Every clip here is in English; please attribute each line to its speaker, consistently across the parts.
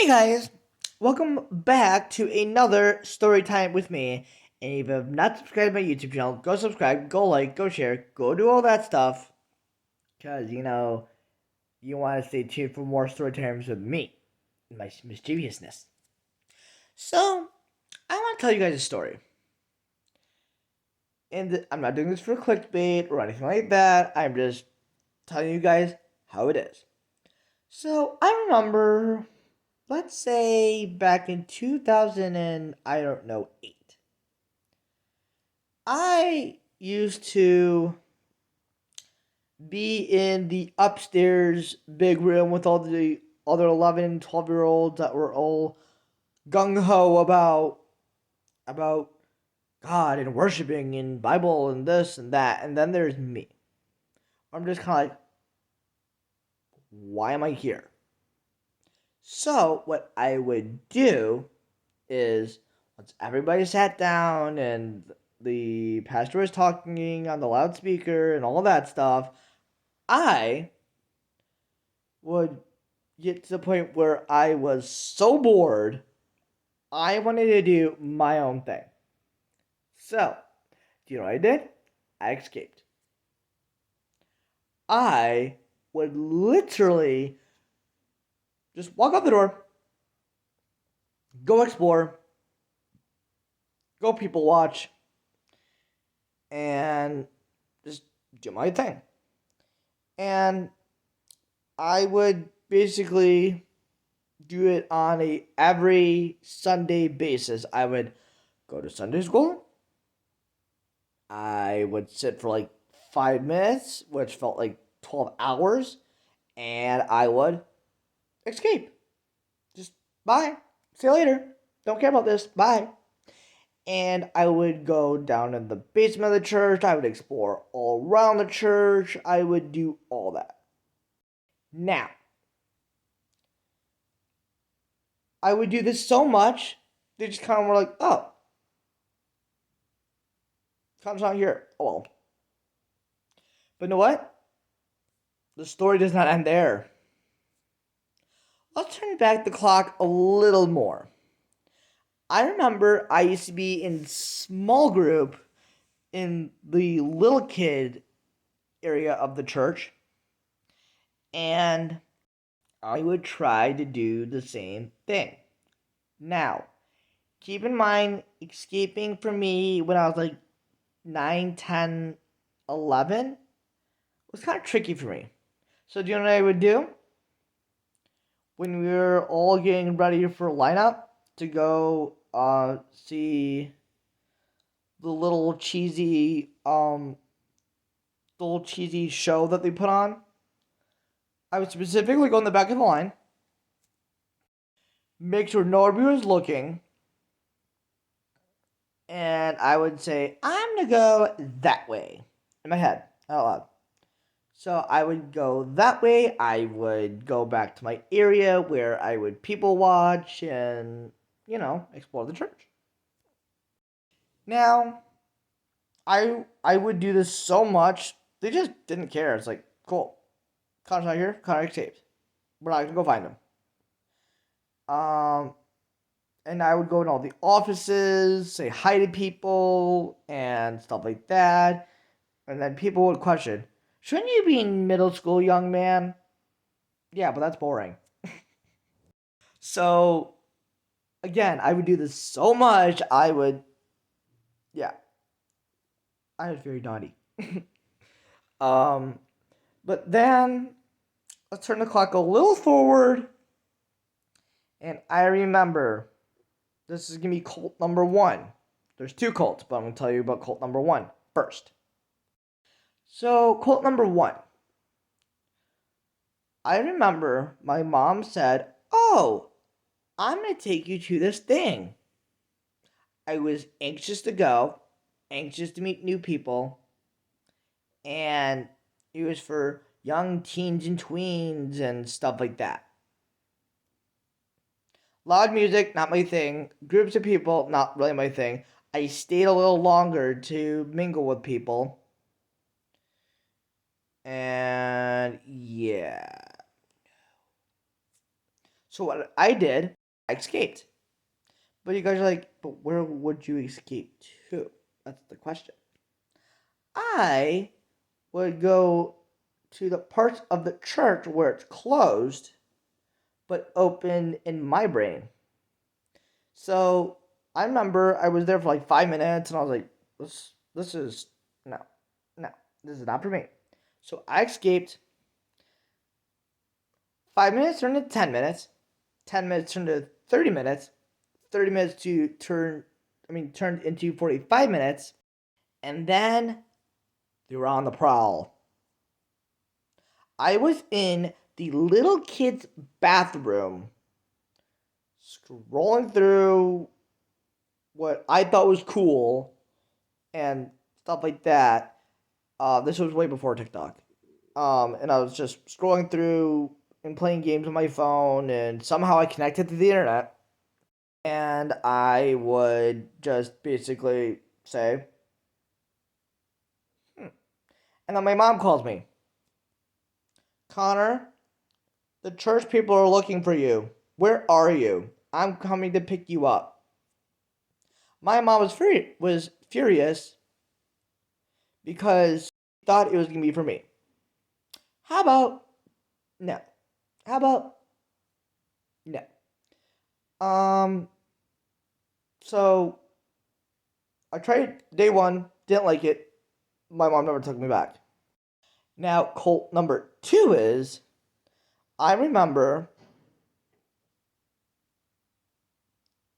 Speaker 1: Hey guys, welcome back to another story time with me. And if you have not subscribed to my YouTube channel, go subscribe, go like, go share, go do all that stuff. Because, you want to stay tuned for more story times with me, my mischievousness. So, I want to tell you guys a story. And I'm not doing this for clickbait or anything like that. I'm just telling you guys how it is. So, I remember, let's say back in 2000 and I don't know, 8. I used to be in the upstairs big room with all the other 11, 12-year-olds that were all gung-ho about God and worshiping and Bible and this and that. And then there's me. I'm just kind of like, why am I here? So what I would do is once everybody sat down and the pastor was talking on the loudspeaker and all that stuff, I would get to the point where I was so bored, I wanted to do my own thing. So, do you know what I did? I escaped. I would literally just walk out the door, go explore, go people watch, and just do my thing. And I would basically do it on a every Sunday basis. I would go to Sunday school. I would sit for like 5 minutes, which felt like 12 hours, and I would escape. Just bye. See you later. Don't care about this. Bye. And I would go down in the basement of the church. I would explore all around the church. I would do all that. Now, I would do this so much, they just kind of were like, oh, Connor's not here. Oh well. But you know what? The story does not end there. Let's turn back the clock a little more. I remember I used to be in small group in the little kid area of the church, and I would try to do the same thing. Now, keep in mind, escaping for me when I was like 9, 10, 11 was kind of tricky for me. So, do you know what I would do? When we were all getting ready for lineup to go see the little cheesy show that they put on, I would specifically go in the back of the line, make sure nobody was looking, and I would say, I'm gonna go that way in my head out loud. So I would go that way. I would go back to my area where I would people watch and, explore the church. Now, I would do this so much, they just didn't care. It's like, cool. Connor's not here, Connor escaped. We're not gonna go find him. Um and I would go in all the offices, say hi to people and stuff like that. And then people would question, shouldn't you be in middle school, young man? Yeah, but that's boring. So again, I would do this so much, yeah, I was very naughty. um, but then let's turn the clock a little forward, and I remember this is gonna be cult number one. There's two cults, but I'm gonna tell you about cult number one first. So cult number one, I remember my mom said, "Oh, I'm gonna take you to this thing." I was anxious to go, anxious to meet new people, and it was for young teens and tweens and stuff like that. Loud music, not my thing. Groups of people, not really my thing. I stayed a little longer to mingle with people. And yeah. So what I did, I escaped. But you guys are like, but where would you escape to? That's the question. I would go to the parts of the church where it's closed but open in my brain. So I remember I was there for like 5 minutes and I was like, this is no, no, this is not for me. So I escaped. 5 minutes turned into 10 minutes. 10 minutes turned to 30 minutes. 30 minutes turned into 45 minutes. And then they were on the prowl. I was in the little kid's bathroom, scrolling through what I thought was cool and stuff like that. This was way before TikTok. And I was just scrolling through and playing games on my phone, and somehow I connected to the internet. And I would just basically say, and then my mom calls me, Connor, the church people are looking for you. Where are you? I'm coming to pick you up. My mom was furious because she thought it was going to be for me. How about no? How about no? Um, so I tried day one, didn't like it. My mom never took me back. Now, cult number two is I remember.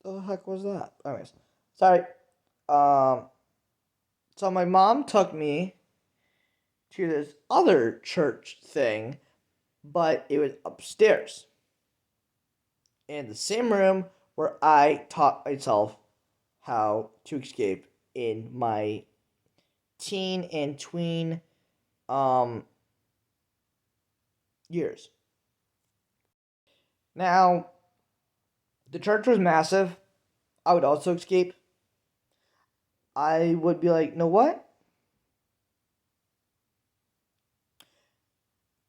Speaker 1: The heck was that? Anyways, sorry. Um, so my mom took me to this other church thing, but it was upstairs in the same room where I taught myself how to escape in my teen and tween um years. Now, the church was massive. I would also escape. I would be like, you know what?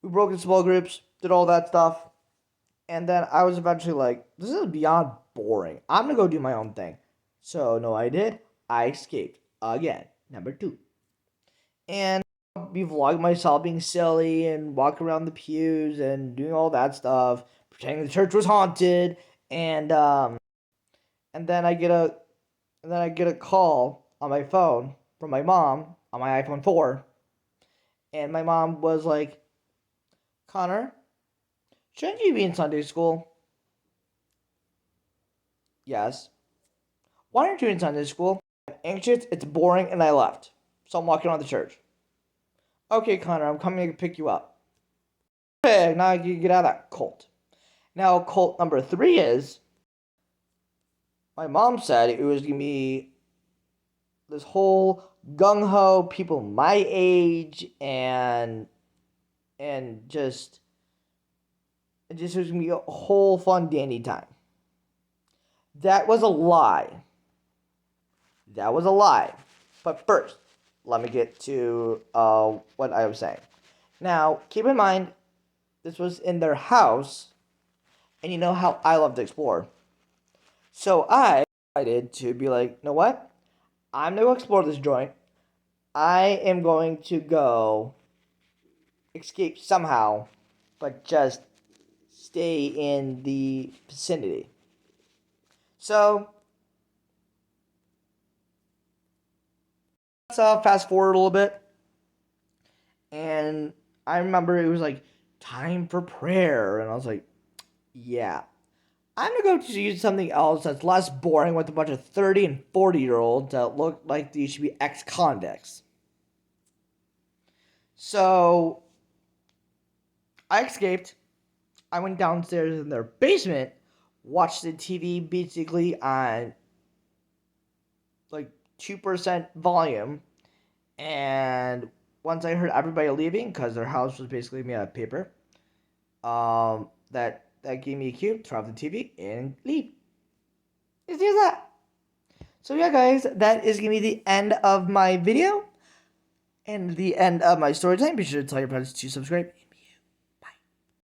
Speaker 1: We broke into small groups, did all that stuff. And then I was eventually like, this is beyond boring. I'm going to go do my own thing. So, no, I did. I escaped again. Number two. And I'll be vlogging myself being silly and walking around the pews and doing all that stuff, pretending the church was haunted. And then I get a call on my phone from my mom on my iPhone 4. And my mom was like, Connor, shouldn't you be in Sunday school? Yes. Why aren't you in Sunday school? I'm anxious, it's boring, and I left. So I'm walking around the church. Okay, Connor, I'm coming to pick you up. Okay, now you get out of that cult. Now, cult number three is my mom said it was going to be this whole gung ho people my age and just it just was going to be a whole fun dandy time. That was a lie. That was a lie. But first, let me get to what I was saying. Now, keep in mind, this was in their house, and you know how I love to explore. So I decided to be like, you know what? I'm going to explore this joint. I am going to go escape somehow, but just stay in the vicinity. So, let's fast forward a little bit. And I remember it was like time for prayer. And I was like, yeah, I'm going to go use something else that's less boring with a bunch of 30 and 40-year-olds that look like these should be ex-convicts. So I escaped. I went downstairs in their basement, watched the TV basically on like 2% volume, and once I heard everybody leaving because their house was basically made out of paper, that gave me a cue, turn off the TV and leave. It's just that. So yeah, guys, that is gonna be the end of my video and the end of my story time. Be sure to tell your friends to subscribe.